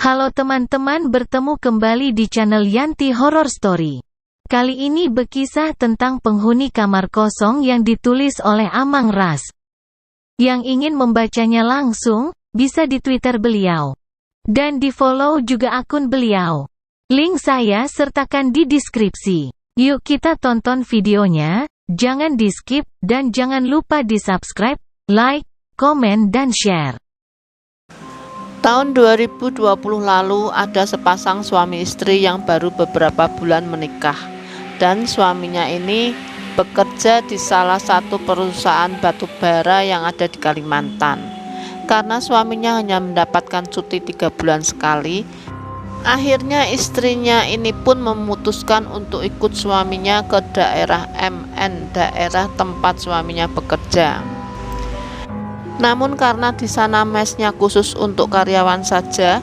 Halo teman-teman, bertemu kembali di channel Yanti Horror Story. Kali ini berkisah tentang penghuni kamar kosong yang ditulis oleh Amang Ras. Yang ingin membacanya langsung, bisa di Twitter beliau. Dan di follow juga akun beliau. Link saya sertakan di deskripsi. Yuk kita tonton videonya, jangan di skip, dan jangan lupa di subscribe, like, komen dan share. Tahun 2020 lalu ada sepasang suami istri yang baru beberapa bulan menikah, dan suaminya ini bekerja di salah satu perusahaan batu bara yang ada di Kalimantan. Karena suaminya hanya mendapatkan cuti 3 bulan sekali, akhirnya istrinya ini pun memutuskan untuk ikut suaminya ke daerah MN, daerah tempat suaminya bekerja. Namun karena di sana mesnya khusus untuk karyawan saja,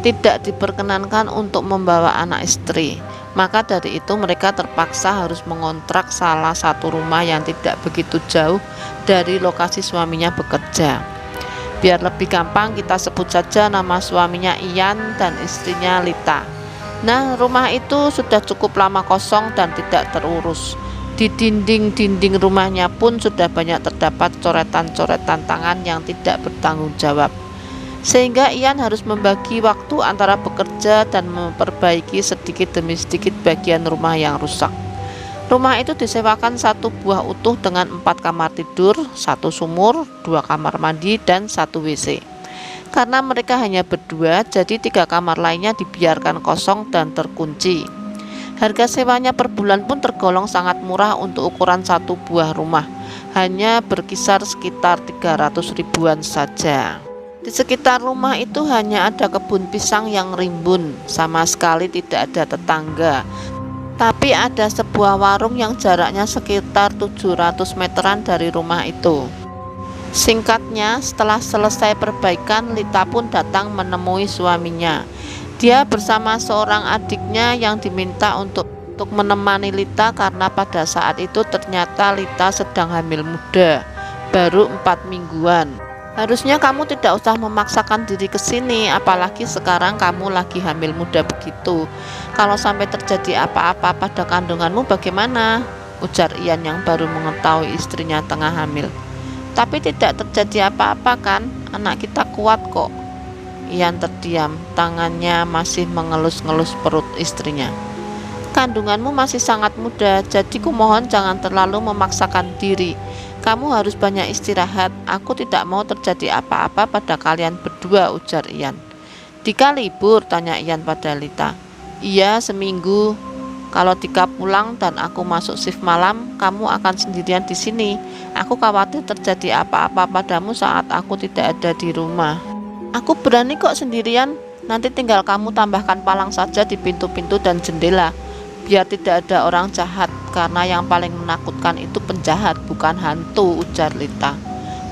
tidak diperkenankan untuk membawa anak istri. Maka dari itu mereka terpaksa harus mengontrak salah satu rumah yang tidak begitu jauh dari lokasi suaminya bekerja. Biar lebih gampang kita sebut saja nama suaminya Ian dan istrinya Lita. Nah, rumah itu sudah cukup lama kosong dan tidak terurus. Di dinding-dinding rumahnya pun sudah banyak terdapat coretan-coretan tangan yang tidak bertanggung jawab. Sehingga Ian harus membagi waktu antara bekerja dan memperbaiki sedikit demi sedikit bagian rumah yang rusak. Rumah itu disewakan satu buah utuh dengan 4 kamar tidur, 1 sumur, 2 kamar mandi, dan 1 WC. Karena mereka hanya berdua, jadi 3 kamar lainnya dibiarkan kosong dan terkunci. Harga sewanya per bulan pun tergolong sangat murah untuk ukuran satu buah rumah, hanya berkisar sekitar 300 ribuan saja. Di sekitar rumah itu hanya ada kebun pisang yang rimbun, sama sekali tidak ada tetangga. Tapi ada sebuah warung yang jaraknya sekitar 700 meteran dari rumah itu. Singkatnya, setelah selesai perbaikan, Lita pun datang menemui suaminya. Dia bersama seorang adiknya yang diminta untuk menemani Lita karena pada saat itu ternyata Lita sedang hamil muda, baru 4 mingguan. Harusnya kamu tidak usah memaksakan diri ke sini, apalagi sekarang kamu lagi hamil muda begitu. Kalau sampai terjadi apa-apa pada kandunganmu bagaimana? Ujar Ian yang baru mengetahui istrinya tengah hamil. Tapi tidak terjadi apa-apa kan? Anak kita kuat kok. Ian terdiam, tangannya masih mengelus-ngelus perut istrinya. Kandunganmu masih sangat muda, jadi kumohon jangan terlalu memaksakan diri. Kamu harus banyak istirahat. Aku tidak mau terjadi apa-apa pada kalian berdua, ujar Ian. Dika libur, tanya Ian pada Lita. Iya, seminggu. Kalau Dika pulang dan aku masuk shift malam, kamu akan sendirian di sini. Aku khawatir terjadi apa-apa padamu saat aku tidak ada di rumah. Aku berani kok sendirian, nanti tinggal kamu tambahkan palang saja di pintu-pintu dan jendela, biar tidak ada orang jahat, karena yang paling menakutkan itu penjahat, bukan hantu, ujar Lita.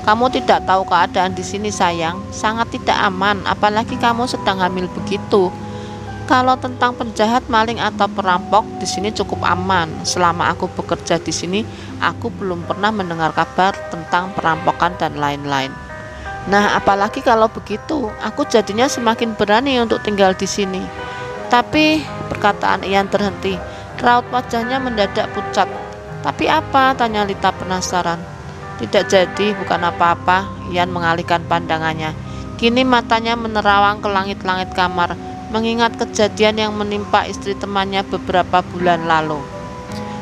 Kamu tidak tahu keadaan di sini sayang, sangat tidak aman, apalagi kamu sedang hamil begitu. Kalau tentang penjahat, maling atau perampok, di sini cukup aman. Selama aku bekerja di sini, aku belum pernah mendengar kabar tentang perampokan dan lain-lain. Nah, apalagi kalau begitu, aku jadinya semakin berani untuk tinggal di sini. Tapi, perkataan Ian terhenti. Raut wajahnya mendadak pucat. Tapi apa? Tanya Lita penasaran. Tidak jadi, bukan apa-apa. Ian mengalihkan pandangannya. Kini matanya menerawang ke langit-langit kamar, mengingat kejadian yang menimpa istri temannya beberapa bulan lalu.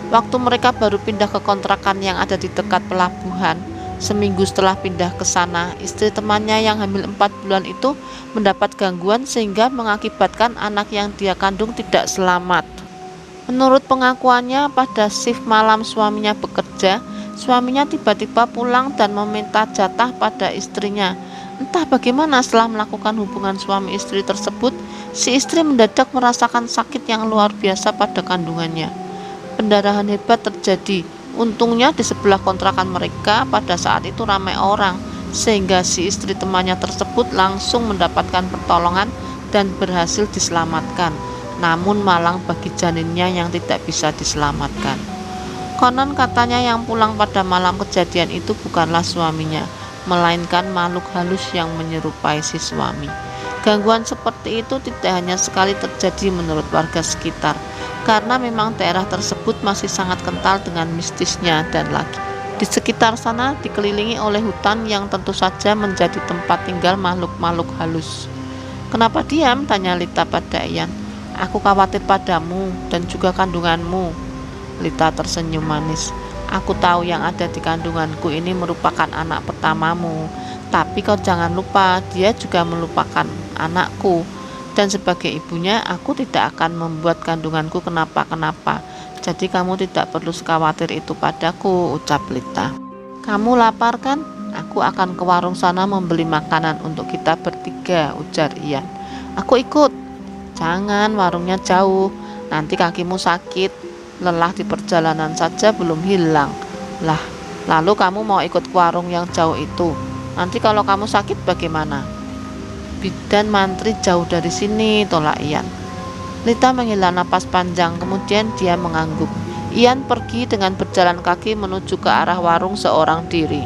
Waktu mereka baru pindah ke kontrakan yang ada di dekat pelabuhan, seminggu setelah pindah ke sana, istri temannya yang hamil 4 bulan itu mendapat gangguan sehingga mengakibatkan anak yang dia kandung tidak selamat. Menurut pengakuannya, pada shift malam suaminya bekerja, suaminya tiba-tiba pulang dan meminta jatah pada istrinya. Entah bagaimana setelah melakukan hubungan suami istri tersebut, si istri mendadak merasakan sakit yang luar biasa pada kandungannya. Pendarahan hebat terjadi. Untungnya di sebelah kontrakan mereka pada saat itu ramai orang, sehingga si istri temannya tersebut langsung mendapatkan pertolongan dan berhasil diselamatkan. Namun malang bagi janinnya yang tidak bisa diselamatkan. Konon katanya yang pulang pada malam kejadian itu bukanlah suaminya, melainkan makhluk halus yang menyerupai si suami. Gangguan seperti itu tidak hanya sekali terjadi menurut warga sekitar, karena memang daerah tersebut masih sangat kental dengan mistisnya, dan lagi di sekitar sana dikelilingi oleh hutan yang tentu saja menjadi tempat tinggal makhluk-makhluk halus. "Kenapa diam?" tanya Lita pada Ian. "Aku khawatir padamu dan juga kandunganmu." Lita tersenyum manis. "Aku tahu yang ada di kandunganku ini merupakan anak pertamamu. Tapi kau jangan lupa, dia juga melupakan anakku. Dan sebagai ibunya, aku tidak akan membuat kandunganku kenapa-kenapa. Jadi kamu tidak perlu khawatir itu padaku," ucap Lita. "Kamu lapar kan? Aku akan ke warung sana membeli makanan untuk kita bertiga," ujar Ian. "Aku ikut." "Jangan, warungnya jauh. Nanti kakimu sakit. Lelah di perjalanan saja belum hilang." "Lah, lalu kamu mau ikut ke warung yang jauh itu? Nanti kalau kamu sakit bagaimana?" "Bidan mantri jauh dari sini," tolak Ian. Lita menghela napas panjang, kemudian dia mengangguk. Ian pergi dengan berjalan kaki menuju ke arah warung seorang diri.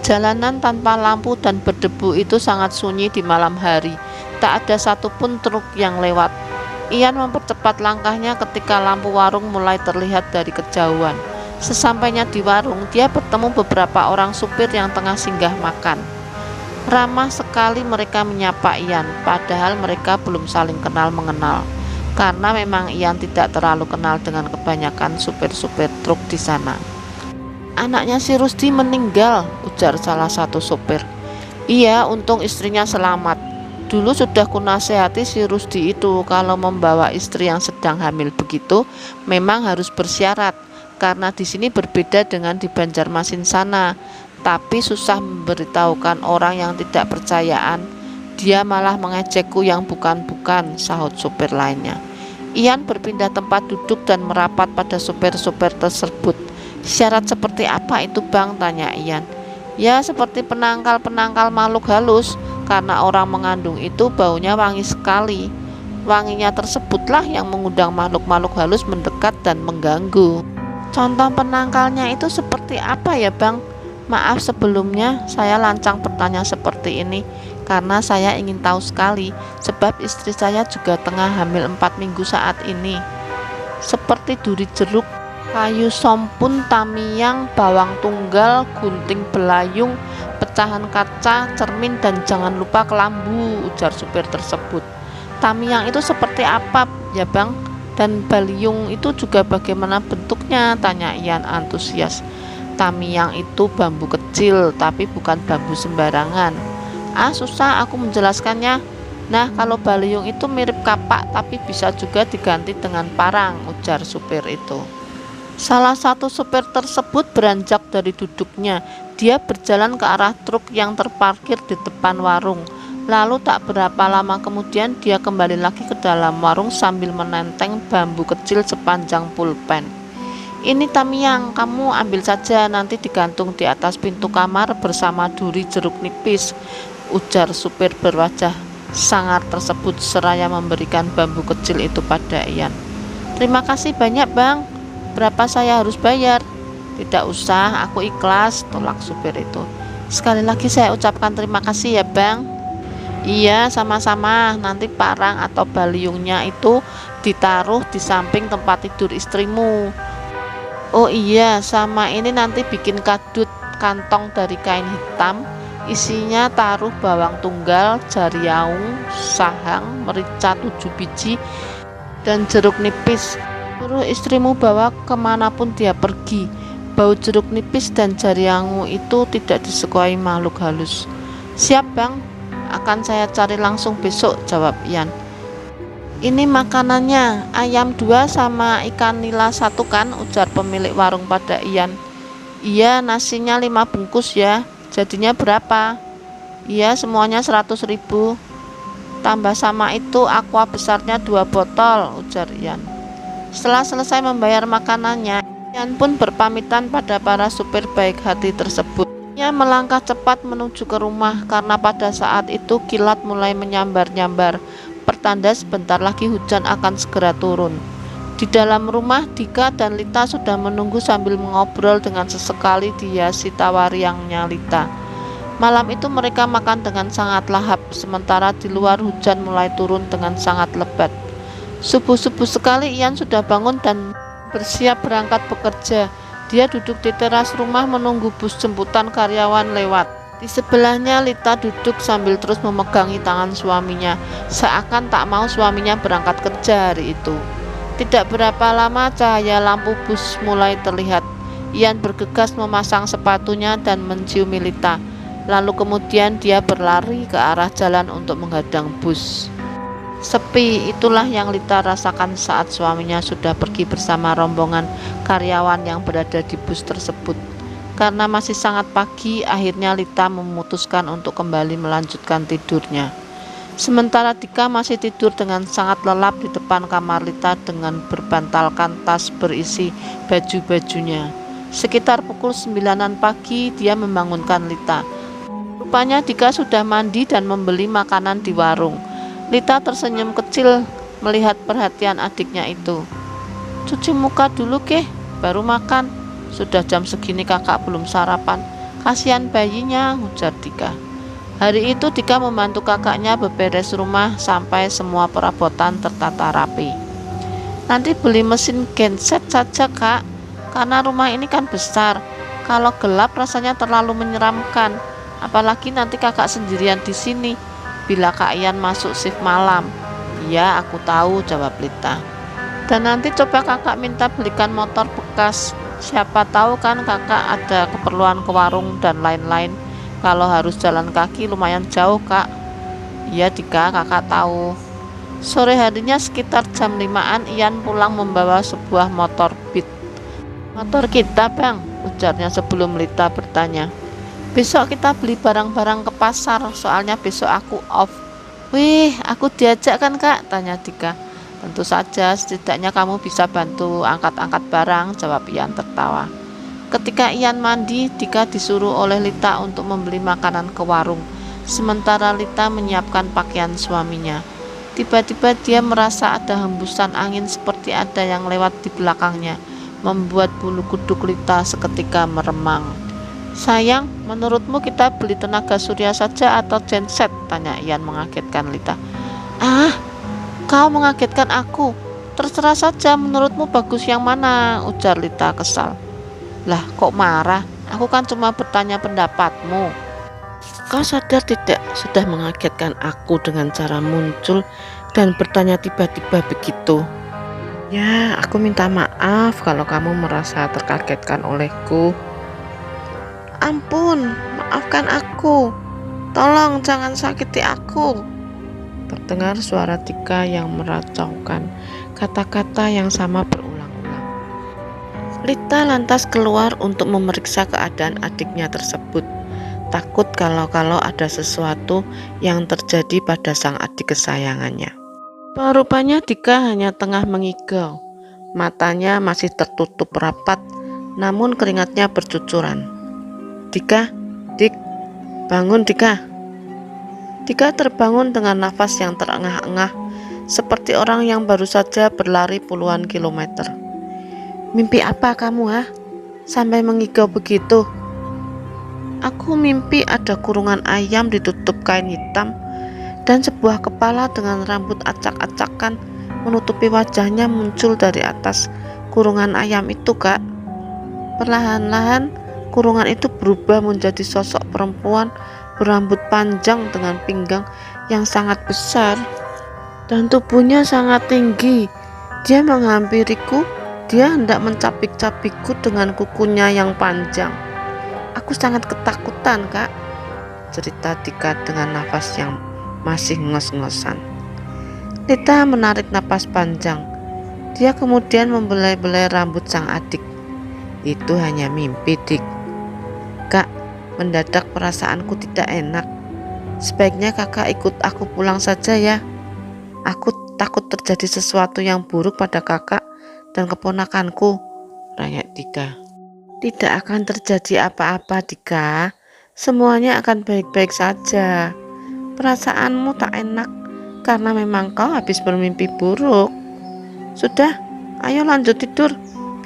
Jalanan tanpa lampu dan berdebu itu sangat sunyi di malam hari. Tak ada satupun truk yang lewat. Ian mempercepat langkahnya ketika lampu warung mulai terlihat dari kejauhan. Sesampainya di warung, dia bertemu beberapa orang supir yang tengah singgah makan. Ramah sekali mereka menyapa Ian, padahal mereka belum saling kenal-mengenal. Karena memang Ian tidak terlalu kenal dengan kebanyakan supir-supir truk di sana. "Anaknya si Rusdi meninggal," ujar salah satu supir. "Iya, untung istrinya selamat. Dulu sudah kunasehati si Rusdi itu kalau membawa istri yang sedang hamil begitu memang harus bersyarat, karena di sini berbeda dengan di Banjarmasin sana. Tapi susah memberitahukan orang yang tidak percayaan. Dia malah mengejekku yang bukan-bukan," sahut supir lainnya. Ian berpindah tempat duduk dan merapat pada supir-supir tersebut. "Syarat seperti apa itu, Bang?" tanya Ian. "Ya, seperti penangkal-penangkal makhluk halus. Karena orang mengandung itu baunya wangi sekali. Wanginya tersebutlah yang mengundang makhluk-makhluk halus mendekat dan mengganggu." "Contoh penangkalnya itu seperti apa ya, Bang?" "Maaf sebelumnya saya lancang bertanya seperti ini, karena saya ingin tahu sekali, sebab istri saya juga tengah hamil 4 minggu saat ini." "Seperti duri jeruk, kayu sompun, tamiang, bawang tunggal, gunting belayung, pecahan kaca, cermin, dan jangan lupa kelambu," ujar supir tersebut. "Tamiang itu seperti apa ya, Bang? Dan baliung itu juga bagaimana bentuknya?" tanya Ian antusias. "Tamiang itu bambu kecil, tapi bukan bambu sembarangan." Susah aku menjelaskannya." "Nah, kalau baliung itu mirip kapak, tapi bisa juga diganti dengan parang," ujar supir itu. Salah satu supir tersebut beranjak dari duduknya. Dia berjalan ke arah truk yang terparkir di depan warung. Lalu tak berapa lama kemudian dia kembali lagi ke dalam warung sambil menenteng bambu kecil sepanjang pulpen. "Ini tamiang, kamu ambil saja, nanti digantung di atas pintu kamar bersama duri jeruk nipis," ujar supir berwajah sangar tersebut seraya memberikan bambu kecil itu pada Ian. "Terima kasih banyak, Bang. Berapa saya harus bayar?" "Tidak usah, aku ikhlas," tolak supir itu. "Sekali lagi saya ucapkan terima kasih ya, Bang." "Iya, sama-sama. Nanti parang atau baliungnya itu ditaruh di samping tempat tidur istrimu. Oh iya, sama ini nanti bikin kadut kantong dari kain hitam. Isinya taruh bawang tunggal, jariaung, sahang, merica 7 biji, dan jeruk nipis. Suruh istrimu bawa kemanapun dia pergi. Bau jeruk nipis dan jariaung itu tidak disukai makhluk halus." "Siap, Bang. Akan saya cari langsung besok," jawab Ian. "Ini makanannya, ayam 2 sama ikan nila 1 kan?" ujar pemilik warung pada Ian. "Iya, nasinya 5 bungkus ya. Jadinya berapa?" "Iya, semuanya 100.000. Tambah sama itu aqua besarnya 2 botol," ujar Ian. Setelah selesai membayar makanannya, Ian pun berpamitan pada para supir baik hati tersebut. Ia melangkah cepat menuju ke rumah karena pada saat itu kilat mulai menyambar-nyambar, pertanda sebentar lagi hujan akan segera turun. Di dalam rumah, Dika dan Lita sudah menunggu sambil mengobrol dengan sesekali dihiasi tawariangnya Lita. Malam itu mereka makan dengan sangat lahap, sementara di luar hujan mulai turun dengan sangat lebat. Subuh-subuh sekali Ian sudah bangun dan bersiap berangkat bekerja. Dia duduk di teras rumah menunggu bus jemputan karyawan lewat. Di sebelahnya Lita duduk sambil terus memegangi tangan suaminya, seakan tak mau suaminya berangkat kerja hari itu. Tidak berapa lama cahaya lampu bus mulai terlihat. Ian bergegas memasang sepatunya dan menciumi Lita. Lalu kemudian dia berlari ke arah jalan untuk menghadang bus. Sepi, itulah yang Lita rasakan saat suaminya sudah pergi bersama rombongan karyawan yang berada di bus tersebut. Karena masih sangat pagi, akhirnya Lita memutuskan untuk kembali melanjutkan tidurnya. Sementara Dika masih tidur dengan sangat lelap di depan kamar Lita dengan berbantalkan tas berisi baju-bajunya. Sekitar pukul 9 pagi dia membangunkan Lita. Rupanya Dika sudah mandi dan membeli makanan di warung. Lita tersenyum kecil melihat perhatian adiknya itu. Cuci muka dulu keh, baru makan. Sudah jam segini kakak belum sarapan. Kasihan bayinya, ujar Dika. Hari itu Dika membantu kakaknya beberes rumah sampai semua perabotan tertata rapi. Nanti beli mesin genset saja kak, karena rumah ini kan besar. Kalau gelap rasanya terlalu menyeramkan. Apalagi nanti kakak sendirian di sini bila Kak Ian masuk shift malam. Iya, aku tahu, jawab Lita. Dan nanti coba kakak minta belikan motor bekas. Siapa tahu kan kakak ada keperluan ke warung dan lain-lain. Kalau harus jalan kaki lumayan jauh kak. Iya Dika, kakak tahu. Sore harinya sekitar jam 5-an Ian pulang membawa sebuah motor Beat. Motor kita bang, ujarnya sebelum Lita bertanya. Besok kita beli barang-barang ke pasar, soalnya besok aku off. Wih, aku diajak kan kak? Tanya Dika. Tentu saja, setidaknya kamu bisa bantu angkat-angkat barang, jawab Ian tertawa. Ketika Ian mandi, Dika disuruh oleh Lita untuk membeli makanan ke warung. Sementara Lita menyiapkan pakaian suaminya. Tiba-tiba dia merasa ada hembusan angin seperti ada yang lewat di belakangnya, membuat bulu kuduk Lita seketika meremang. Sayang, menurutmu kita beli tenaga surya saja atau genset? Tanya Ian mengagetkan Lita. Ah, kau mengagetkan aku. Terserah saja, menurutmu bagus yang mana? Ujar Lita kesal. Lah, kok marah? Aku kan cuma bertanya pendapatmu. Kau sadar tidak, sudah mengagetkan aku dengan cara muncul dan bertanya tiba-tiba begitu. Ya, aku minta maaf kalau kamu merasa terkagetkan olehku. Ampun, maafkan aku. Tolong jangan sakiti aku. Terdengar suara Dika yang meracaukan, kata-kata yang sama berulang-ulang. Lita lantas keluar untuk memeriksa keadaan adiknya tersebut. Takut kalau ada sesuatu yang terjadi pada sang adik kesayangannya. Rupanya Dika hanya tengah mengigau. Matanya masih tertutup rapat, namun keringatnya bercucuran. Dika, Dik, bangun Dika. Dika terbangun dengan nafas yang terengah-engah, seperti orang yang baru saja berlari puluhan kilometer. Mimpi apa kamu, ha? Sampai mengigau begitu? Aku mimpi ada kurungan ayam ditutup kain hitam, dan sebuah kepala dengan rambut acak-acakan menutupi wajahnya muncul dari atas kurungan ayam itu, Kak. Perlahan-lahan, kurungan itu berubah menjadi sosok perempuan berambut panjang dengan pinggang yang sangat besar dan tubuhnya sangat tinggi. Dia menghampiriku, dia hendak mencapik-capikku dengan kukunya yang panjang. Aku sangat ketakutan, Kak, cerita Dika dengan nafas yang masih ngos-ngosan. Lita menarik napas panjang. Dia kemudian membelai-belai rambut sang adik. Itu hanya mimpi, Dik. Kak, mendadak perasaanku tidak enak. Sebaiknya kakak ikut aku pulang saja ya. Aku takut terjadi sesuatu yang buruk pada kakak dan keponakanku, rakyat Dika. Tidak akan terjadi apa-apa, Dika. Semuanya akan baik-baik saja. Perasaanmu tak enak karena memang kau habis bermimpi buruk. Sudah, ayo lanjut tidur,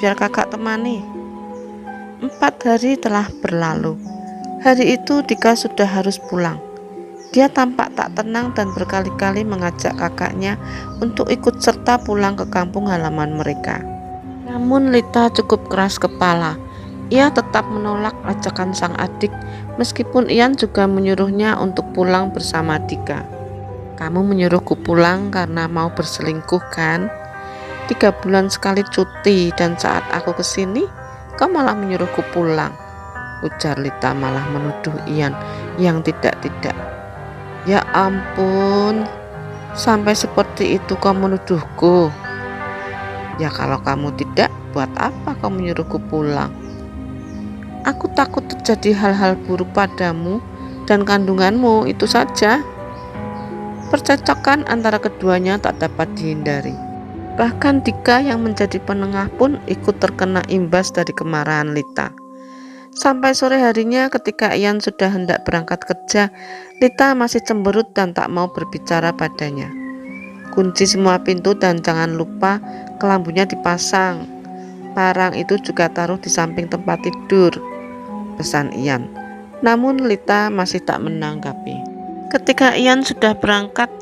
biar kakak temani. 4 hari telah berlalu. Hari itu Dika sudah harus pulang. Dia tampak tak tenang dan berkali-kali mengajak kakaknya untuk ikut serta pulang ke kampung halaman mereka. Namun Lita cukup keras kepala. Ia tetap menolak ajakan sang adik, meskipun Ian juga menyuruhnya untuk pulang bersama Dika. "Kamu menyuruhku pulang karena mau berselingkuh kan? 3 bulan sekali cuti, dan saat aku kesini, kau malah menyuruhku pulang," ujar Lita malah menuduh Ian yang tidak-tidak. "Ya ampun, sampai seperti itu kau menuduhku." "Ya kalau kamu tidak, buat apa kau menyuruhku pulang?" "Aku takut terjadi hal-hal buruk padamu dan kandunganmu, itu saja." Percekcokan antara keduanya tak dapat dihindari. Bahkan Dika yang menjadi penengah pun ikut terkena imbas dari kemarahan Lita. Sampai sore harinya ketika Ian sudah hendak berangkat kerja, Lita masih cemberut dan tak mau berbicara padanya. "Kunci semua pintu dan jangan lupa kelambunya dipasang. Parang itu juga taruh di samping tempat tidur," pesan Ian. Namun Lita masih tak menanggapi. Ketika Ian sudah berangkat,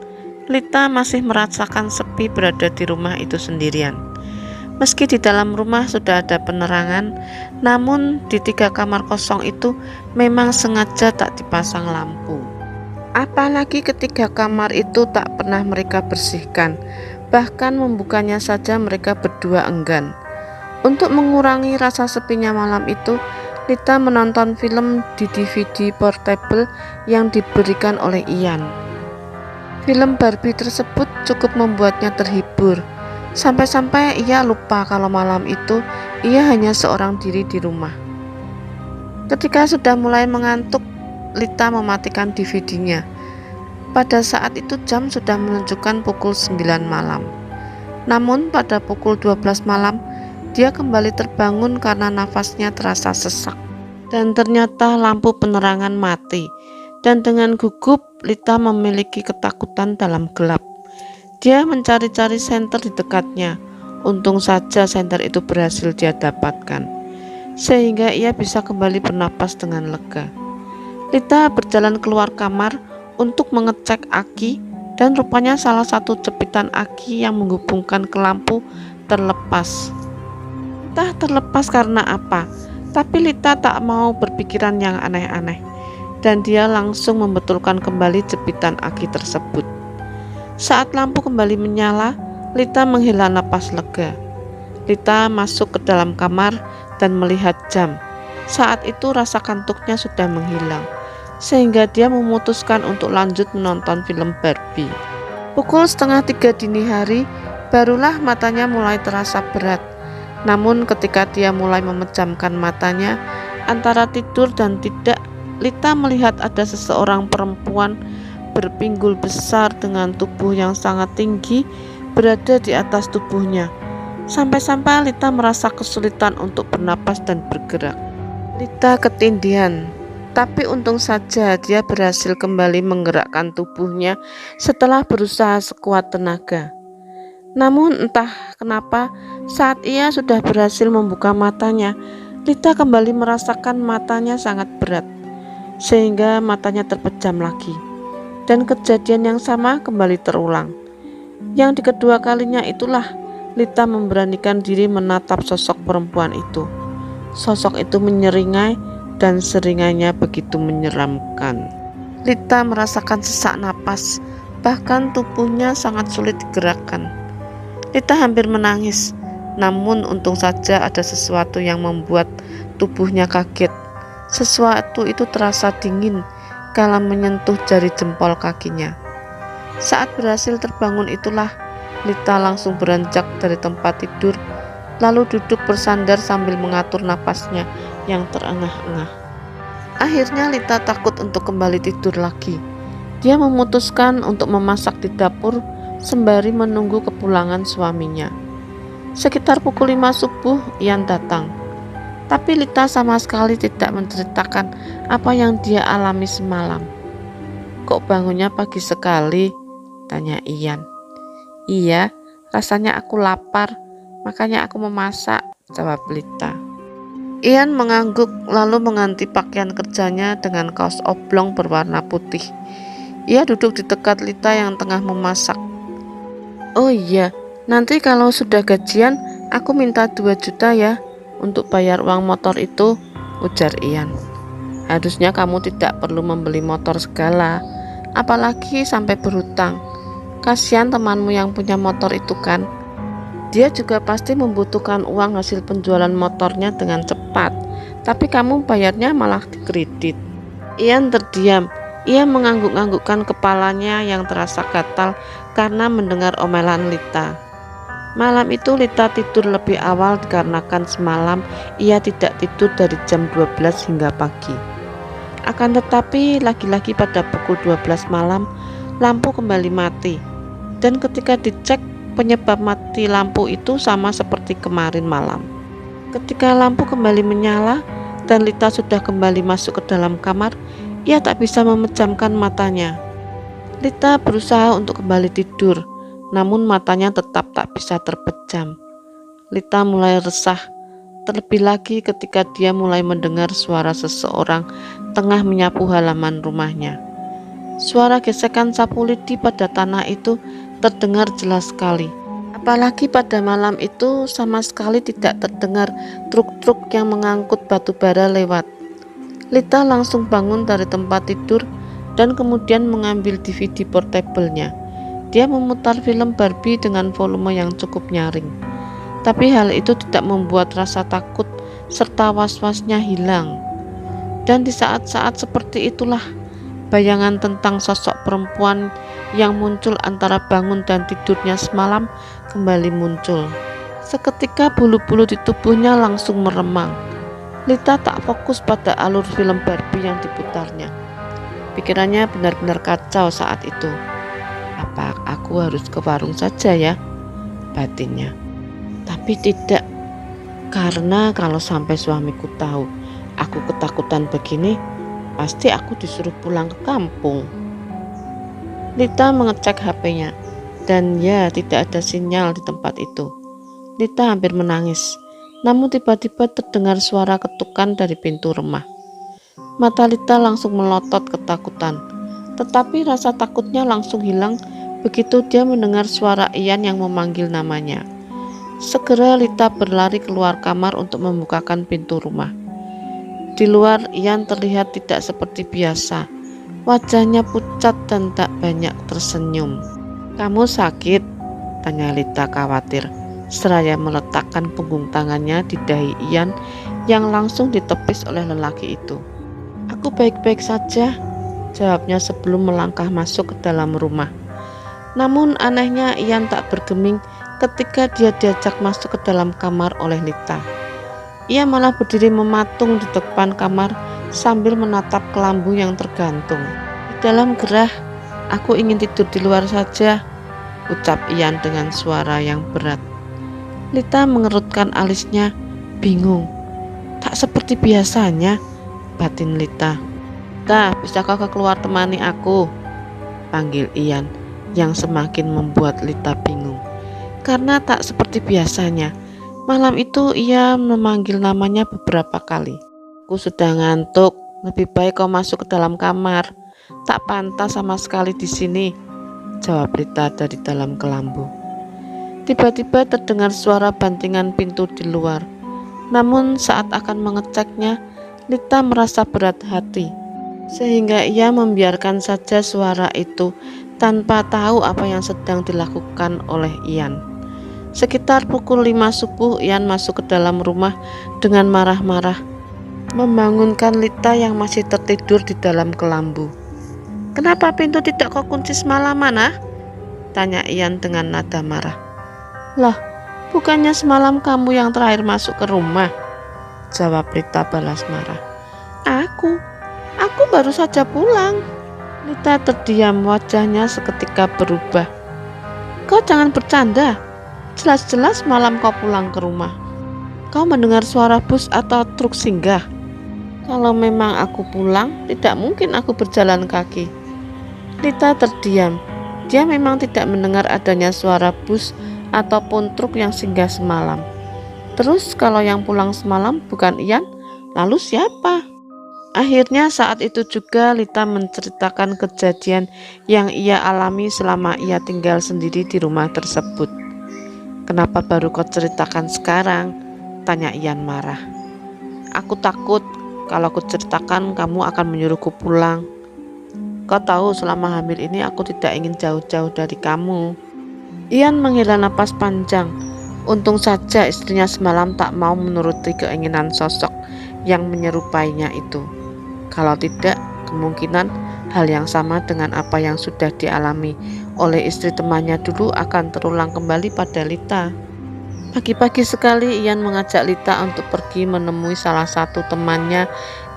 Lita masih merasakan sepi berada di rumah itu sendirian. Meski di dalam rumah sudah ada penerangan, namun di 3 kamar kosong itu memang sengaja tak dipasang lampu. Apalagi ketiga kamar itu tak pernah mereka bersihkan, bahkan membukanya saja mereka berdua enggan. Untuk mengurangi rasa sepinya malam itu, Lita menonton film di DVD portable yang diberikan oleh Ian. Film Barbie tersebut cukup membuatnya terhibur, sampai-sampai ia lupa kalau malam itu ia hanya seorang diri di rumah. Ketika sudah mulai mengantuk, Lita mematikan DVD-nya. Pada saat itu jam sudah menunjukkan pukul 9 malam. Namun pada pukul 12 malam, dia kembali terbangun karena nafasnya terasa sesak. Dan ternyata lampu penerangan mati. Dan dengan gugup, Lita memiliki ketakutan dalam gelap. Dia mencari-cari senter di dekatnya. Untung saja senter itu berhasil dia dapatkan, sehingga ia bisa kembali bernapas dengan lega. Lita berjalan keluar kamar untuk mengecek aki, dan rupanya salah satu jepitan aki yang menghubungkan ke lampu terlepas. Entah terlepas karena apa, tapi Lita tak mau berpikiran yang aneh-aneh, dan dia langsung membetulkan kembali jepitan aki tersebut. Saat lampu kembali menyala, Lita menghela napas lega. Lita masuk ke dalam kamar dan melihat jam. Saat itu rasa kantuknya sudah menghilang, sehingga dia memutuskan untuk lanjut menonton film Barbie. Pukul 2:30 dini hari, barulah matanya mulai terasa berat. Namun ketika dia mulai memejamkan matanya, antara tidur dan tidak, Lita melihat ada seseorang perempuan berpinggul besar dengan tubuh yang sangat tinggi berada di atas tubuhnya. Sampai-sampai Lita merasa kesulitan untuk bernapas dan bergerak. Lita ketindihan, tapi untung saja dia berhasil kembali menggerakkan tubuhnya setelah berusaha sekuat tenaga. Namun entah kenapa, saat ia sudah berhasil membuka matanya, Lita kembali merasakan matanya sangat berat, sehingga matanya terpejam lagi. Dan kejadian yang sama kembali terulang. Yang di kedua kalinya itulah Lita memberanikan diri menatap sosok perempuan itu. Sosok itu menyeringai, dan seringainya begitu menyeramkan. Lita merasakan sesak napas, bahkan tubuhnya sangat sulit digerakkan. Lita hampir menangis, namun untung saja ada sesuatu yang membuat tubuhnya kaget. Sesuatu itu terasa dingin kala menyentuh jari jempol kakinya. Saat berhasil terbangun itulah Lita langsung beranjak dari tempat tidur, lalu duduk bersandar sambil mengatur napasnya yang terengah-engah. Akhirnya Lita takut untuk kembali tidur lagi. Dia memutuskan untuk memasak di dapur sembari menunggu kepulangan suaminya. Sekitar pukul 5 subuh, Ian datang. Tapi Lita sama sekali tidak menceritakan apa yang dia alami semalam. "Kok bangunnya pagi sekali?" tanya Ian. "Iya, rasanya aku lapar, makanya aku memasak," jawab Lita. Ian mengangguk lalu mengganti pakaian kerjanya dengan kaos oblong berwarna putih. Ia duduk di dekat Lita yang tengah memasak. "Oh iya, nanti kalau sudah gajian aku minta 2 juta ya untuk bayar uang motor itu," ujar Ian. "Harusnya kamu tidak perlu membeli motor segala, apalagi sampai berhutang. Kasihan temanmu yang punya motor itu kan. Dia juga pasti membutuhkan uang hasil penjualan motornya dengan cepat, tapi kamu bayarnya malah dikredit." Ian terdiam. Ia mengangguk-anggukkan kepalanya yang terasa gatal karena mendengar omelan Lita. Malam itu Lita tidur lebih awal dikarenakan semalam ia tidak tidur dari jam 12 hingga pagi. Akan tetapi lagi-lagi pada pukul 12 malam lampu kembali mati, dan ketika dicek penyebab mati lampu itu sama seperti kemarin malam. Ketika lampu kembali menyala dan Lita sudah kembali masuk ke dalam kamar, ia tak bisa memejamkan matanya. Lita berusaha untuk kembali tidur, namun matanya tetap tak bisa terpejam. Lita mulai resah, terlebih lagi ketika dia mulai mendengar suara seseorang tengah menyapu halaman rumahnya. Suara gesekan sapu lidi pada tanah itu terdengar jelas sekali. Apalagi pada malam itu sama sekali tidak terdengar truk-truk yang mengangkut batu bara lewat. Lita langsung bangun dari tempat tidur dan kemudian mengambil DVD portable-nya. Dia memutar film Barbie dengan volume yang cukup nyaring. Tapi hal itu tidak membuat rasa takut serta was-wasnya hilang. Dan di saat-saat seperti itulah bayangan tentang sosok perempuan yang muncul antara bangun dan tidurnya semalam kembali muncul. Seketika bulu-bulu di tubuhnya langsung meremang. Lita tak fokus pada alur film Barbie yang diputarnya. Pikirannya benar-benar kacau saat itu. Apa aku harus ke warung saja ya? Batinnya. Tapi tidak, karena kalau sampai suamiku tahu aku ketakutan begini, pasti aku disuruh pulang ke kampung. Lita mengecek HP-nya, dan ya tidak ada sinyal di tempat itu. Lita hampir menangis, namun tiba-tiba terdengar suara ketukan dari pintu rumah. Mata Lita langsung melotot ketakutan, tetapi rasa takutnya langsung hilang begitu dia mendengar suara Ian yang memanggil namanya. Segera Lita berlari keluar kamar untuk membukakan pintu rumah. Di luar Ian terlihat tidak seperti biasa. Wajahnya pucat dan tak banyak tersenyum. "Kamu sakit?" tanya Lita khawatir, seraya meletakkan punggung tangannya di dahi Ian yang langsung ditepis oleh lelaki itu. "Aku baik-baik saja," jawabnya sebelum melangkah masuk ke dalam rumah. Namun anehnya Ian tak bergeming ketika dia diajak masuk ke dalam kamar oleh Lita. Ia malah berdiri mematung di depan kamar sambil menatap kelambu yang tergantung. "Di dalam gerah, aku ingin tidur di luar saja," ucap Ian dengan suara yang berat. Lita mengerutkan alisnya, bingung. "Tak seperti biasanya," batin Lita. "Lita, bisakah kau keluar temani aku?" panggil Ian, yang semakin membuat Lita bingung. Karena tak seperti biasanya, malam itu ia memanggil namanya beberapa kali. "Aku sudah ngantuk, lebih baik kau masuk ke dalam kamar. Tak pantas sama sekali di sini," jawab Lita dari dalam kelambu. Tiba-tiba terdengar suara bantingan pintu di luar. Namun saat akan mengeceknya, Lita merasa berat hati, sehingga ia membiarkan saja suara itu tanpa tahu apa yang sedang dilakukan oleh Ian. Sekitar pukul 5 subuh, Ian masuk ke dalam rumah dengan marah-marah, membangunkan Lita yang masih tertidur di dalam kelambu. "Kenapa pintu tidak kau kunci semalaman, ah?" tanya Ian dengan nada marah. "Lah, bukannya semalam kamu yang terakhir masuk ke rumah?" jawab Lita balas marah. Aku baru saja pulang." Lita terdiam, wajahnya seketika berubah. "Kau jangan bercanda. Jelas-jelas malam kau pulang ke rumah. Kau mendengar suara bus atau truk singgah. Kalau memang aku pulang, tidak mungkin aku berjalan kaki." Lita terdiam. Dia memang tidak mendengar adanya suara bus ataupun truk yang singgah semalam. Terus kalau yang pulang semalam bukan Ian, Lalu siapa? Akhirnya saat itu juga Lita menceritakan kejadian yang ia alami selama ia tinggal sendiri di rumah tersebut. Kenapa baru kau ceritakan sekarang? Tanya Ian marah. Aku takut kalau aku ceritakan kamu akan menyuruhku pulang. Kau tahu selama hamil ini aku tidak ingin jauh-jauh dari kamu. Ian menghela napas panjang. Untung saja istrinya semalam tak mau menuruti keinginan sosok yang menyerupainya itu. Kalau tidak, kemungkinan hal yang sama dengan apa yang sudah dialami oleh istri temannya dulu akan terulang kembali pada Lita. Pagi-pagi sekali Ian mengajak Lita untuk pergi menemui salah satu temannya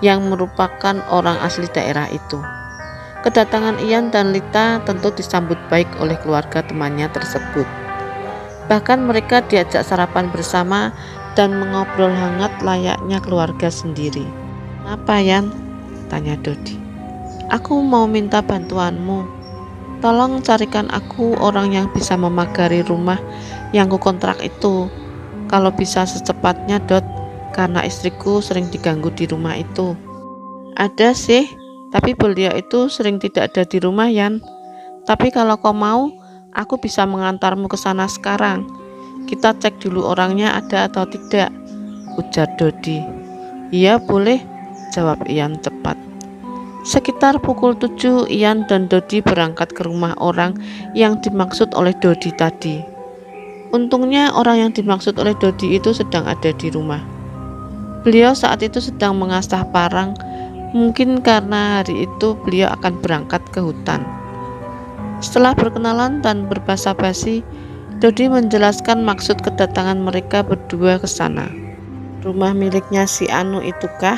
yang merupakan orang asli daerah itu. Kedatangan Ian dan Lita tentu disambut baik oleh keluarga temannya tersebut. Bahkan mereka diajak sarapan bersama dan mengobrol hangat layaknya keluarga sendiri. Apa Ian? Tanya Dodi. Aku mau minta bantuanmu. Tolong carikan aku orang yang bisa memagari rumah yang kukontrak itu. Kalau bisa secepatnya, Dot, karena istriku sering diganggu di rumah itu. Ada sih, tapi beliau itu sering tidak ada di rumah, Yan. Tapi kalau kau mau, aku bisa mengantarmu ke sana sekarang. Kita cek dulu orangnya ada atau tidak, ujar Dodi. Iya boleh, jawab Ian cepat. Sekitar pukul 7 Ian dan Dodi berangkat ke rumah orang yang dimaksud oleh Dodi tadi. Untungnya orang yang dimaksud oleh Dodi itu sedang ada di rumah. Beliau saat itu sedang mengasah parang, mungkin karena hari itu beliau akan berangkat ke hutan. Setelah berkenalan dan berbasa-basi, Dodi menjelaskan maksud kedatangan mereka berdua ke sana. Rumah miliknya si Anu itukah?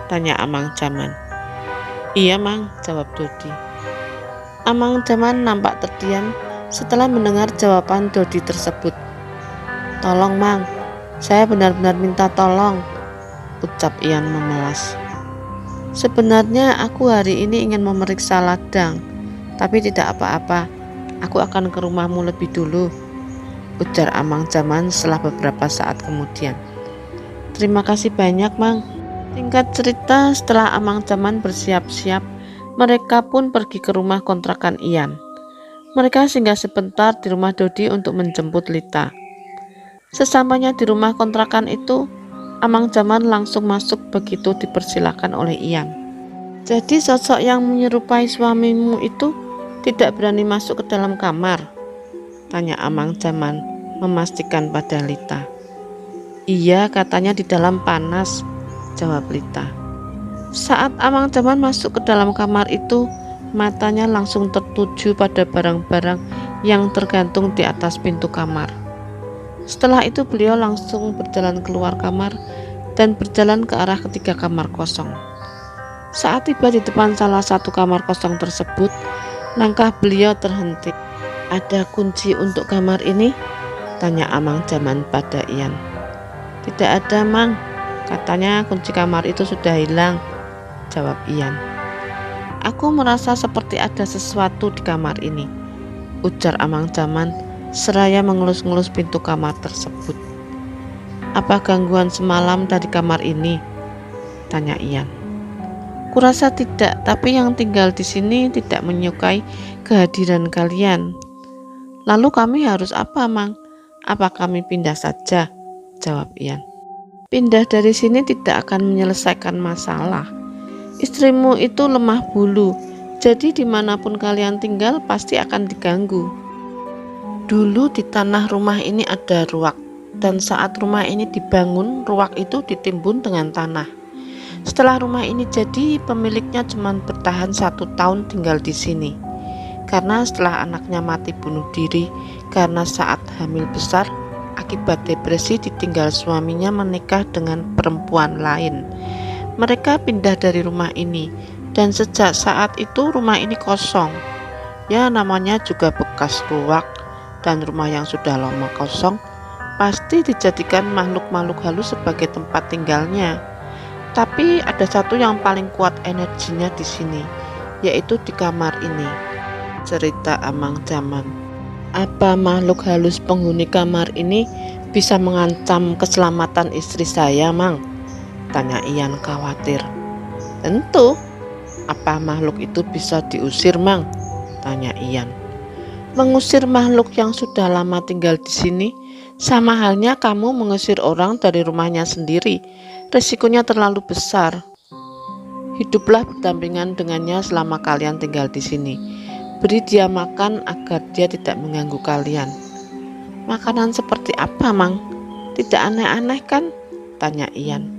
Tanya Amang Jaman. Iya Mang, jawab Dodi. Amang Jaman nampak terdiam setelah mendengar jawaban Dodi tersebut. Tolong Mang, saya benar-benar minta tolong, ucap Ian memelas. Sebenarnya aku hari ini ingin memeriksa ladang, tapi tidak apa-apa, aku akan ke rumahmu lebih dulu, ujar Amang Jaman setelah beberapa saat kemudian. Terima kasih banyak Mang. Singkat cerita, setelah Amang Jaman bersiap-siap, mereka pun pergi ke rumah kontrakan Ian. Mereka singgah sebentar di rumah Dodi untuk menjemput Lita. Sesampainya di rumah kontrakan itu, Amang Jaman langsung masuk begitu dipersilakan oleh Ian. Jadi sosok yang menyerupai suamimu itu tidak berani masuk ke dalam kamar? Tanya Amang Jaman memastikan pada Lita. Iya, katanya di dalam panas, jawab Lita. Saat Amang Jaman masuk ke dalam kamar itu, matanya langsung tertuju pada barang-barang yang tergantung di atas pintu kamar. Setelah itu beliau langsung berjalan keluar kamar dan berjalan ke arah ketiga kamar kosong. Saat tiba di depan salah satu kamar kosong tersebut, langkah beliau terhenti. Ada kunci untuk kamar ini? Tanya Amang Jaman pada Ian. Tidak ada Mang, katanya kunci kamar itu sudah hilang, jawab Ian. Aku merasa seperti ada sesuatu di kamar ini, ujar Amang Jaman seraya mengelus-ngelus pintu kamar tersebut. Apa gangguan semalam dari kamar ini? Tanya Ian. Kurasa tidak, tapi yang tinggal di sini tidak menyukai kehadiran kalian. Lalu kami harus apa, Mang? Apa kami pindah saja? Jawab Ian. Pindah dari sini tidak akan menyelesaikan masalah. Istrimu itu lemah bulu, jadi dimanapun kalian tinggal pasti akan diganggu. Dulu di tanah rumah ini ada ruak, dan saat rumah ini dibangun, ruak itu ditimbun dengan tanah. Setelah rumah ini jadi, pemiliknya cuma bertahan 1 tahun tinggal di sini. Karena setelah anaknya mati bunuh diri karena saat hamil besar, akibat depresi ditinggal suaminya menikah dengan perempuan lain. Mereka pindah dari rumah ini, dan sejak saat itu rumah ini kosong. Ya namanya juga bekas ruak, dan rumah yang sudah lama kosong pasti dijadikan makhluk-makhluk halus sebagai tempat tinggalnya. Tapi ada satu yang paling kuat energinya di sini, yaitu di kamar ini, cerita Amang Jaman. Apa makhluk halus penghuni kamar ini bisa mengancam keselamatan istri saya, Mang? Tanya Ian khawatir. Tentu. Apa makhluk itu bisa diusir, Mang? Tanya Ian. Mengusir makhluk yang sudah lama tinggal di sini sama halnya kamu mengusir orang dari rumahnya sendiri. Resikonya terlalu besar. Hiduplah berdampingan dengannya selama kalian tinggal di sini. Beri dia makan agar dia tidak mengganggu kalian. Makanan seperti apa, Mang? Tidak aneh-aneh kan? Tanya Ian.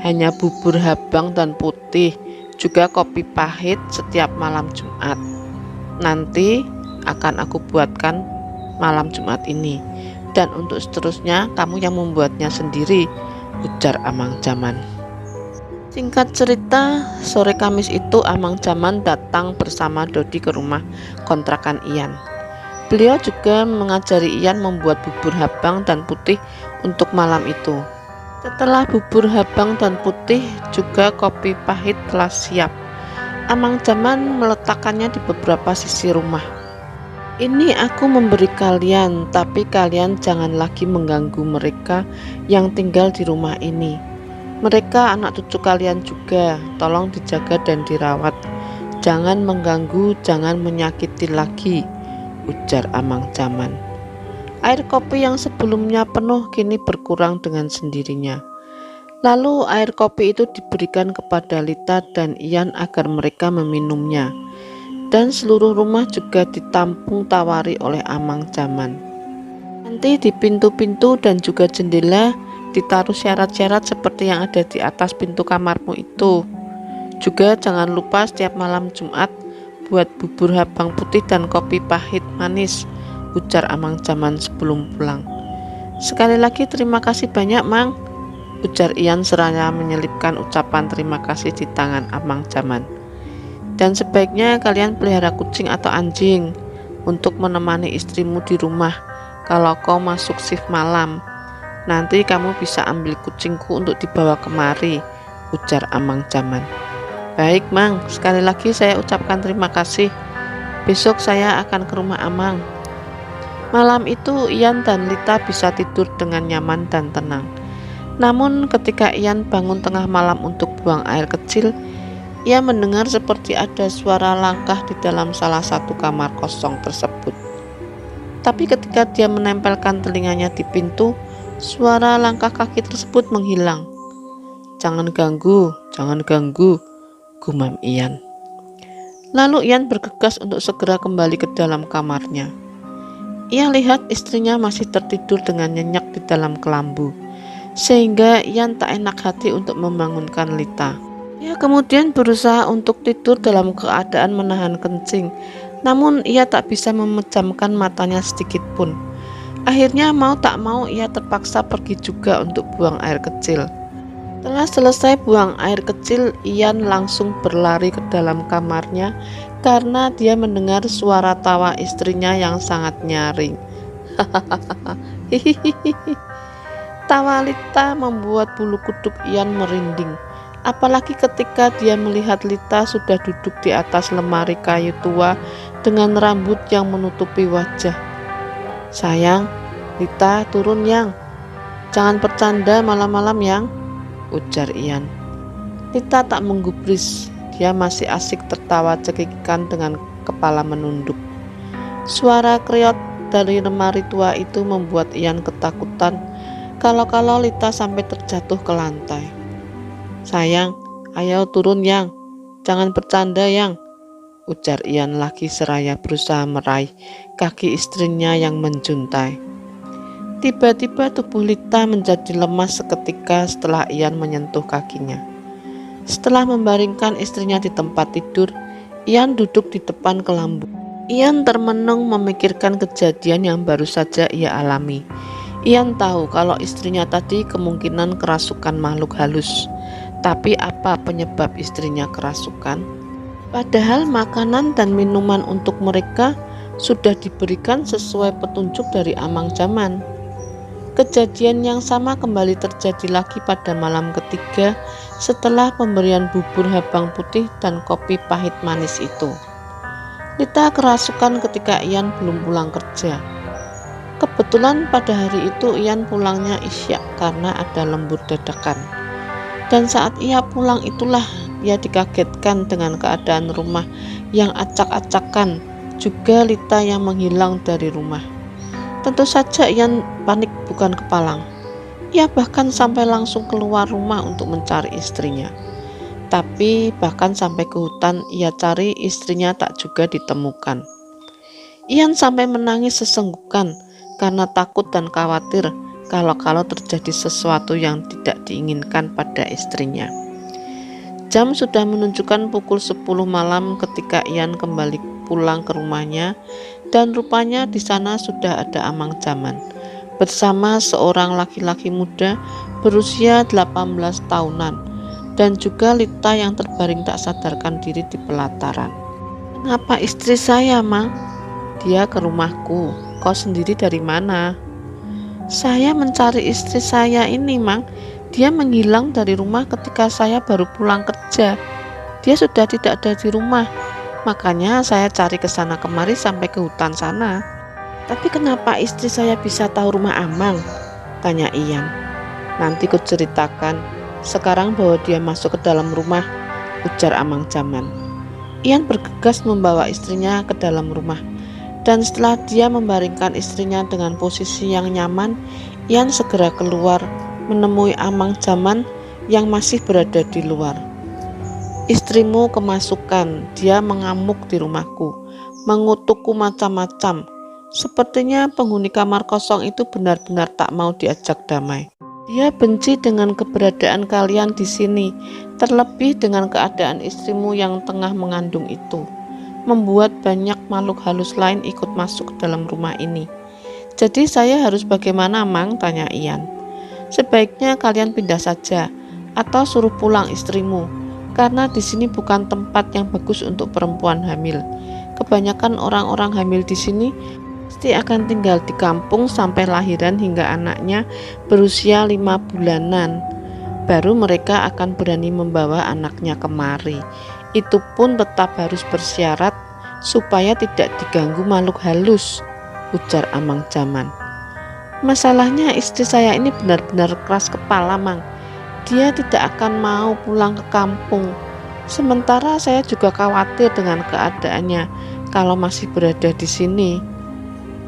Hanya bubur habang dan putih, juga kopi pahit setiap malam Jumat. Nanti akan aku buatkan malam Jumat ini, dan untuk seterusnya kamu yang membuatnya sendiri, ujar Amang Jaman. Singkat cerita, sore Kamis itu Amang Jaman datang bersama Dodi ke rumah kontrakan Ian. Beliau juga mengajari Ian membuat bubur habang dan putih untuk malam itu. Setelah bubur habang dan putih, juga kopi pahit telah siap. Amang Jaman meletakkannya di beberapa sisi rumah. Ini aku memberi kalian, tapi kalian jangan lagi mengganggu mereka yang tinggal di rumah ini. Mereka anak cucu kalian juga, tolong dijaga dan dirawat. Jangan mengganggu, jangan menyakiti lagi, ujar Amang Jaman. Air kopi yang sebelumnya penuh kini berkurang dengan sendirinya. Lalu air kopi itu diberikan kepada Lita dan Ian agar mereka meminumnya. Dan seluruh rumah juga ditampung tawari oleh Amang Jaman. Nanti di pintu-pintu dan juga jendela ditaruh syarat-syarat seperti yang ada di atas pintu kamarmu itu. Juga jangan lupa setiap malam Jumat buat bubur habang putih dan kopi pahit manis, ujar Amang Jaman sebelum pulang. Sekali lagi terima kasih banyak, Mang, ujar Ian seraya menyelipkan ucapan terima kasih di tangan Amang Jaman. Dan sebaiknya kalian pelihara kucing atau anjing untuk menemani istrimu di rumah kalau kau masuk shift malam. Nanti kamu bisa ambil kucingku untuk dibawa kemari, ujar Amang Jaman. Baik, Mang, sekali lagi saya ucapkan terima kasih. Besok saya akan ke rumah Amang. Malam itu Ian dan Lita bisa tidur dengan nyaman dan tenang. Namun ketika Ian bangun tengah malam untuk buang air kecil, ia mendengar seperti ada suara langkah di dalam salah satu kamar kosong tersebut. Tapi ketika dia menempelkan telinganya di pintu, suara langkah kaki tersebut menghilang. Jangan ganggu, gumam Ian. Lalu Ian bergegas untuk segera kembali ke dalam kamarnya. Ia lihat istrinya masih tertidur dengan nyenyak di dalam kelambu, sehingga Ian tak enak hati untuk membangunkan Lita. Ia kemudian berusaha untuk tidur dalam keadaan menahan kencing, namun ia tak bisa memejamkan matanya sedikit pun. Akhirnya mau tak mau ia terpaksa pergi juga untuk buang air kecil. Setelah selesai buang air kecil, Ian langsung berlari ke dalam kamarnya karena dia mendengar suara tawa istrinya yang sangat nyaring. Tawa Lita membuat bulu kuduk Ian merinding. Apalagi ketika dia melihat Lita sudah duduk di atas lemari kayu tua dengan rambut yang menutupi wajah. Sayang, Lita turun yang. Jangan bercanda malam-malam yang, ujar Ian. Lita tak menggubris, dia masih asik tertawa cekikikan dengan kepala menunduk. Suara kriot dari lemari tua itu membuat Ian ketakutan kalau Lita sampai terjatuh ke lantai. Sayang, ayo turun yang, jangan bercanda yang, ujar Ian lagi seraya berusaha meraih kaki istrinya yang menjuntai. Tiba-tiba tubuh Lita menjadi lemas seketika setelah Ian menyentuh kakinya. Setelah membaringkan istrinya di tempat tidur, Ian duduk di depan kelambu. Ian termenung memikirkan kejadian yang baru saja ia alami. Ian tahu kalau istrinya tadi kemungkinan kerasukan makhluk halus. Tapi apa penyebab istrinya kerasukan? Padahal makanan dan minuman untuk mereka sudah diberikan sesuai petunjuk dari Amang Jaman. Kejadian yang sama kembali terjadi lagi pada malam ketiga setelah pemberian bubur habang putih dan kopi pahit manis itu. Lita kerasukan ketika Ian belum pulang kerja. Kebetulan pada hari itu Ian pulangnya isya karena ada lembur dadakan. Dan saat ia pulang itulah ia dikagetkan dengan keadaan rumah yang acak-acakan, juga Lita yang menghilang dari rumah. Tentu saja Ian panik bukan kepalang. Ia bahkan sampai langsung keluar rumah untuk mencari istrinya. Tapi bahkan sampai ke hutan ia cari, istrinya tak juga ditemukan. Ian sampai menangis sesenggukan karena takut dan khawatir kalau terjadi sesuatu yang tidak diinginkan pada istrinya. Jam sudah menunjukkan pukul 10 malam ketika Ian kembali pulang ke rumahnya, dan rupanya di sana sudah ada Amang Jaman bersama seorang laki-laki muda berusia 18 tahunan dan juga Lita yang terbaring tak sadarkan diri di pelataran. "Kenapa istri saya, Mang?" "Dia ke rumahku. Kau sendiri dari mana?" "Saya mencari istri saya ini, Mang. Dia menghilang dari rumah ketika saya baru pulang kerja. Dia sudah tidak ada di rumah. Makanya saya cari ke sana kemari sampai ke hutan sana." "Tapi kenapa istri saya bisa tahu rumah Amang?" tanya Ian. "Nanti ku ceritakan. Sekarang bawa dia masuk ke dalam rumah," ujar Amang Jaman. Ian bergegas membawa istrinya ke dalam rumah. Dan setelah dia membaringkan istrinya dengan posisi yang nyaman, Ian segera keluar menemui Amang Jaman yang masih berada di luar. "Istrimu kemasukan, dia mengamuk di rumahku, mengutukku macam-macam. Sepertinya penghuni kamar kosong itu benar-benar tak mau diajak damai. Dia benci dengan keberadaan kalian di sini, terlebih dengan keadaan istrimu yang tengah mengandung itu. Membuat banyak makhluk halus lain ikut masuk ke dalam rumah ini. Jadi saya harus bagaimana, Mang?" tanya Ian. "Sebaiknya kalian pindah saja atau suruh pulang istrimu, karena di sini bukan tempat yang bagus untuk perempuan hamil. Kebanyakan orang-orang hamil di sini pasti akan tinggal di kampung sampai lahiran hingga anaknya berusia 5 bulanan. Baru mereka akan berani membawa anaknya kemari. Itu pun tetap harus bersyarat supaya tidak diganggu makhluk halus," ujar Amang Jaman. "Masalahnya istri saya ini benar-benar keras kepala, Mang. Dia tidak akan mau pulang ke kampung. Sementara saya juga khawatir dengan keadaannya kalau masih berada di sini."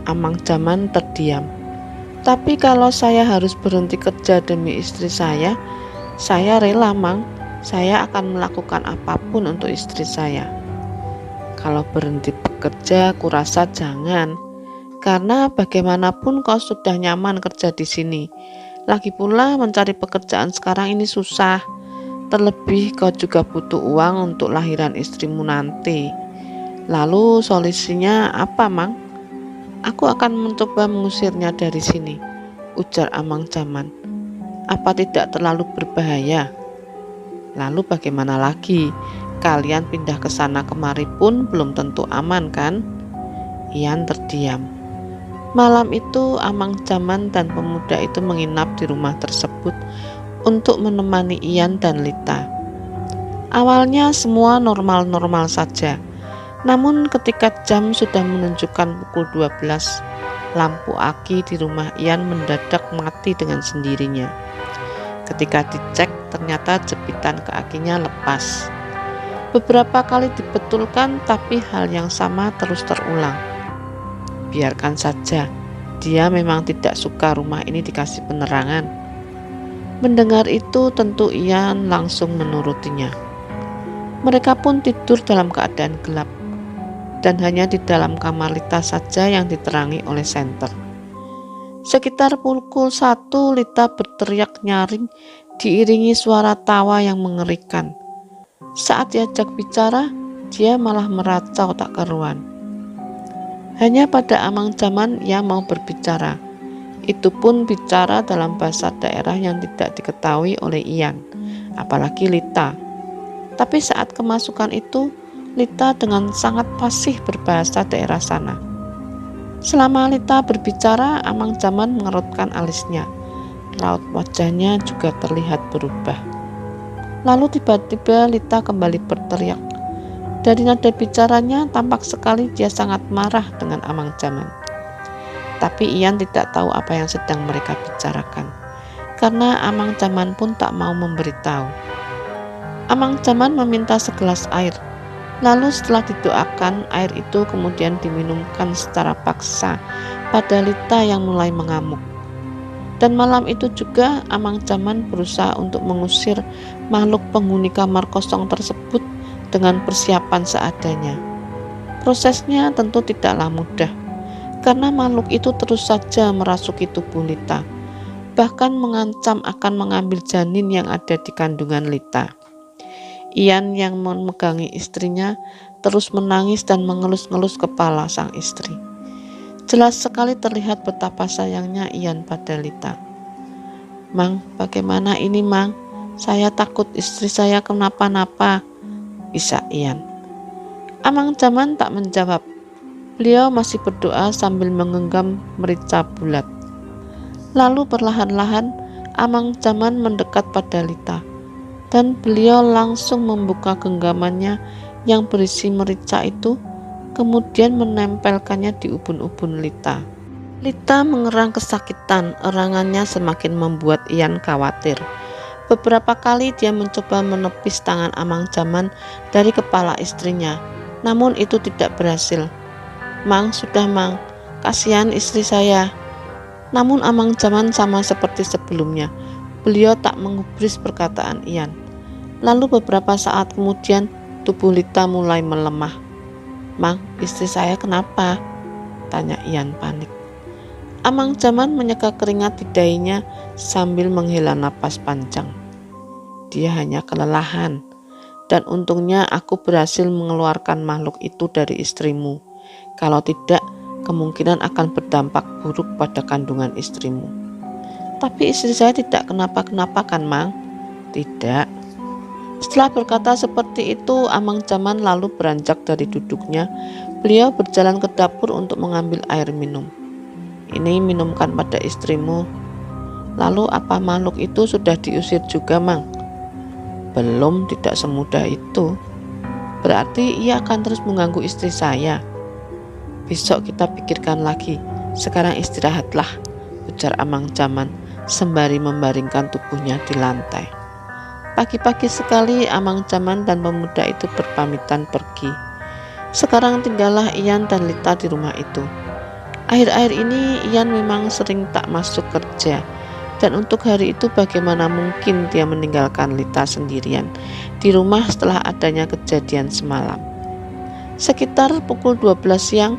Amang Jaman terdiam. "Tapi kalau saya harus berhenti kerja demi istri saya rela, Mang. Saya akan melakukan apapun untuk istri saya." "Kalau berhenti bekerja, kurasa jangan. Karena bagaimanapun kau sudah nyaman kerja di sini. Lagi pula mencari pekerjaan sekarang ini susah. Terlebih kau juga butuh uang untuk lahiran istrimu nanti. Lalu solusinya apa, Mang?" "Aku akan mencoba mengusirnya dari sini," ujar Amang Jaman. "Apa tidak terlalu berbahaya?" "Lalu bagaimana lagi? Kalian pindah ke sana kemari pun belum tentu aman, kan?" Ian terdiam. Malam itu Amang Jaman dan pemuda itu menginap di rumah tersebut untuk menemani Ian dan Lita. Awalnya semua normal-normal saja. Namun ketika jam sudah menunjukkan pukul 12, lampu aki di rumah Ian mendadak mati dengan sendirinya. Ketika dicek, ternyata jepitan ke akinya lepas. Beberapa kali dibetulkan, tapi hal yang sama terus terulang. Biarkan saja, dia memang tidak suka rumah ini dikasih penerangan. Mendengar itu tentu Ian langsung menurutinya. Mereka pun tidur dalam keadaan gelap, dan hanya di dalam kamar Lita saja yang diterangi oleh senter. Sekitar pukul 1, Lita berteriak nyaring diiringi suara tawa yang mengerikan. Saat diajak bicara, dia malah meracau tak karuan. Hanya pada Amang Jaman ia mau berbicara. Itu pun bicara dalam bahasa daerah yang tidak diketahui oleh Ian, apalagi Lita. Tapi saat kemasukan itu, Lita dengan sangat fasih berbahasa daerah sana. Selama Lita berbicara, Amang Jaman mengerutkan alisnya. Raut wajahnya juga terlihat berubah. Lalu tiba-tiba Lita kembali berteriak. Dari nada bicaranya tampak sekali dia sangat marah dengan Amang Jaman. Tapi Ian tidak tahu apa yang sedang mereka bicarakan, karena Amang Jaman pun tak mau memberitahu. Amang Jaman meminta segelas air. Lalu setelah didoakan, air itu kemudian diminumkan secara paksa pada Lita yang mulai mengamuk. Dan malam itu juga Amang Jaman berusaha untuk mengusir makhluk penghuni kamar kosong tersebut dengan persiapan seadanya. Prosesnya tentu tidaklah mudah, karena makhluk itu terus saja merasuki tubuh Lita, bahkan mengancam akan mengambil janin yang ada di kandungan Lita. Ian yang memegangi istrinya terus menangis dan mengelus-ngelus kepala sang istri. Jelas sekali terlihat betapa sayangnya Ian pada Lita. "Mang, bagaimana ini, Mang? Saya takut istri saya kenapa-napa," isak Ian. Amang Jaman tak menjawab. Beliau masih berdoa sambil menggenggam merica bulat. Lalu perlahan-lahan Amang Jaman mendekat pada Lita, dan beliau langsung membuka genggamannya yang berisi merica itu, kemudian menempelkannya di ubun-ubun Lita. Lita mengerang kesakitan, erangannya semakin membuat Ian khawatir. Beberapa kali dia mencoba menepis tangan Amang Jaman dari kepala istrinya, namun itu tidak berhasil. "Mang, sudah Mang, kasihan istri saya." Namun Amang Jaman sama seperti sebelumnya, beliau tak menggubris perkataan Ian. Lalu beberapa saat kemudian tubuh Lita mulai melemah. "Mang, istri saya kenapa?" tanya Ian panik. Amang Jaman menyeka keringat di dahinya sambil menghela napas panjang. "Dia hanya kelelahan, dan untungnya aku berhasil mengeluarkan makhluk itu dari istrimu. Kalau tidak, kemungkinan akan berdampak buruk pada kandungan istrimu." "Tapi istri saya tidak kenapa-kenapa kan, Mang?" "Tidak." Setelah berkata seperti itu, Amang Jaman lalu beranjak dari duduknya. Beliau berjalan ke dapur untuk mengambil air minum. "Ini minumkan pada istrimu." "Lalu apa makhluk itu sudah diusir juga, Mang?" "Belum, tidak semudah itu." "Berarti ia akan terus mengganggu istri saya." "Besok kita pikirkan lagi. Sekarang istirahatlah," ujar Amang Jaman sembari membaringkan tubuhnya di lantai. Pagi-pagi sekali Amang Jaman dan pemuda itu berpamitan pergi. Sekarang tinggallah Ian dan Lita di rumah itu. Akhir-akhir ini Ian memang sering tak masuk kerja, dan untuk hari itu bagaimana mungkin dia meninggalkan Lita sendirian di rumah setelah adanya kejadian semalam. Sekitar pukul 12 siang,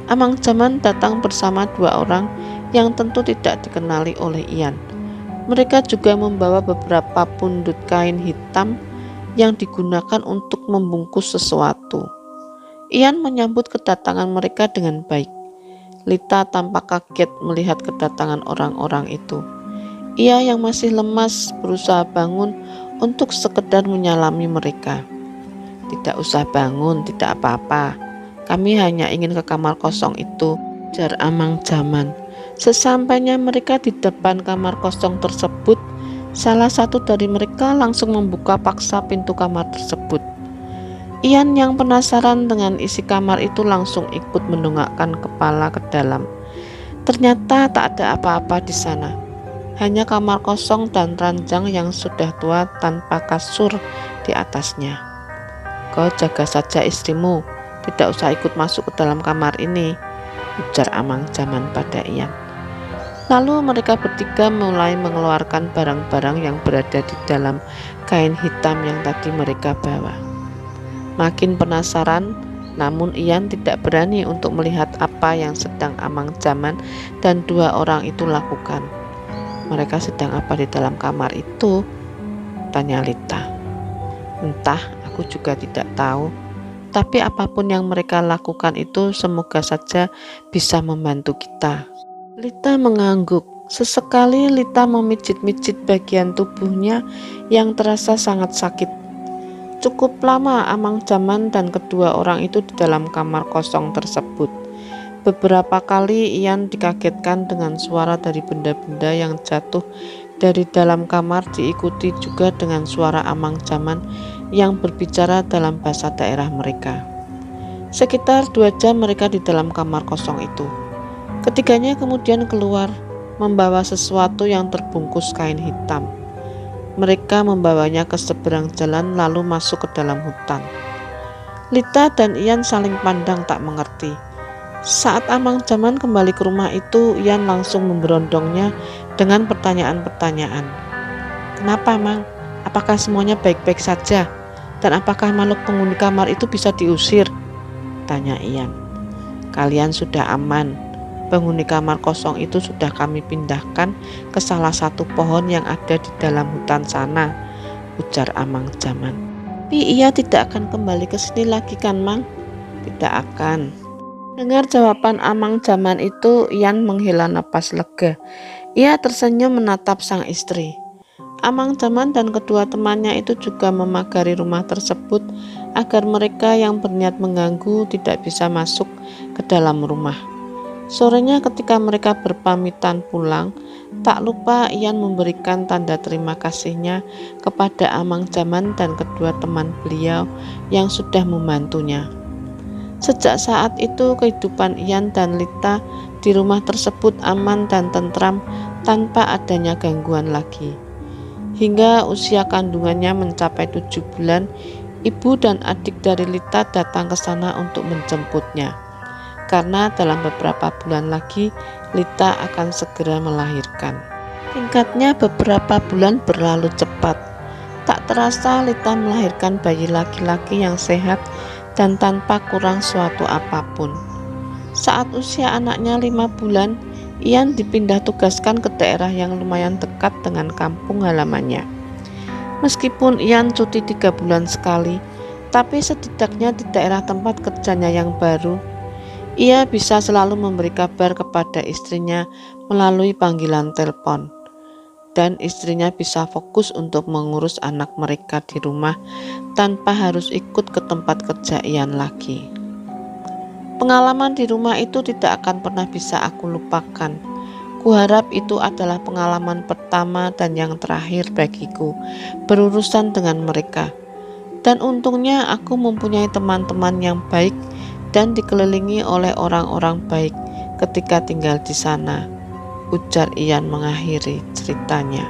Amang Jaman datang bersama dua orang yang tentu tidak dikenali oleh Ian. Mereka juga membawa beberapa pundut kain hitam yang digunakan untuk membungkus sesuatu. Ian menyambut kedatangan mereka dengan baik. Lita tampak kaget melihat kedatangan orang-orang itu. Ia yang masih lemas berusaha bangun untuk sekedar menyalami mereka. "Tidak usah bangun, tidak apa-apa. Kami hanya ingin ke kamar kosong itu," ujar Amang Jaman. Sesampainya mereka di depan kamar kosong tersebut, salah satu dari mereka langsung membuka paksa pintu kamar tersebut. Ian yang penasaran dengan isi kamar itu langsung ikut mendongakkan kepala ke dalam. Ternyata tak ada apa-apa di sana. Hanya kamar kosong dan ranjang yang sudah tua tanpa kasur di atasnya. "Kau jaga saja istrimu, tidak usah ikut masuk ke dalam kamar ini," ujar Amang Jaman pada Ian. Lalu mereka bertiga mulai mengeluarkan barang-barang yang berada di dalam kain hitam yang tadi mereka bawa. Makin penasaran, namun Ian tidak berani untuk melihat apa yang sedang Amang Jaman dan dua orang itu lakukan. "Mereka sedang apa di dalam kamar itu?" tanya Lita. "Entah, aku juga tidak tahu. Tapi apapun yang mereka lakukan itu semoga saja bisa membantu kita." Lita mengangguk. Sesekali Lita memijit-mijit bagian tubuhnya yang terasa sangat sakit. Cukup lama Amang Jaman dan kedua orang itu di dalam kamar kosong tersebut. Beberapa kali Ian dikagetkan dengan suara dari benda-benda yang jatuh dari dalam kamar, diikuti juga dengan suara Amang Jaman yang berbicara dalam bahasa daerah mereka. Sekitar 2 jam mereka di dalam kamar kosong itu. Ketiganya kemudian keluar. membawa sesuatu yang terbungkus kain hitam. Mereka membawanya ke seberang jalan lalu masuk ke dalam hutan. Lita dan Ian saling pandang tak mengerti. Saat Amang Jaman kembali ke rumah itu, Ian langsung memberondongnya dengan pertanyaan-pertanyaan. "Kenapa, Mang? Apakah semuanya baik-baik saja? Dan apakah makhluk penghuni kamar itu bisa diusir?" tanya Ian. "Kalian sudah aman. Penghuni kamar kosong itu sudah kami pindahkan ke salah satu pohon yang ada di dalam hutan sana," ujar Amang Jaman. "Tapi ia tidak akan kembali ke sini lagi kan, Mang?" "Tidak akan." Dengar jawaban Amang Jaman itu, Ian menghela napas lega. Ia tersenyum menatap sang istri. Amang Jaman dan kedua temannya itu juga memagari rumah tersebut agar mereka yang berniat mengganggu tidak bisa masuk ke dalam rumah. Sorenya ketika mereka berpamitan pulang, tak lupa Ian memberikan tanda terima kasihnya kepada Amang Jaman dan kedua teman beliau yang sudah membantunya. Sejak saat itu kehidupan Ian dan Lita di rumah tersebut aman dan tentram tanpa adanya gangguan lagi. Hingga usia kandungannya mencapai 7 bulan, ibu dan adik dari Lita datang ke sana untuk menjemputnya. Karena dalam beberapa bulan lagi Lita akan segera melahirkan. Singkatnya, beberapa bulan berlalu cepat. Tak terasa Lita melahirkan bayi laki-laki yang sehat dan tanpa kurang suatu apapun. Saat usia anaknya 5 bulan, Ian dipindah tugaskan ke daerah yang lumayan dekat dengan kampung halamannya. Meskipun Ian cuti 3 bulan sekali, tapi setidaknya di daerah tempat kerjanya yang baru, ia bisa selalu memberi kabar kepada istrinya melalui panggilan telepon, dan istrinya bisa fokus untuk mengurus anak mereka di rumah tanpa harus ikut ke tempat kerja Ian lagi. Pengalaman di rumah itu tidak akan pernah bisa aku lupakan. Kuharap itu adalah pengalaman pertama dan yang terakhir bagiku berurusan dengan mereka. Dan untungnya aku mempunyai teman-teman yang baik dan dikelilingi oleh orang-orang baik ketika tinggal di sana, ujar Ian mengakhiri ceritanya.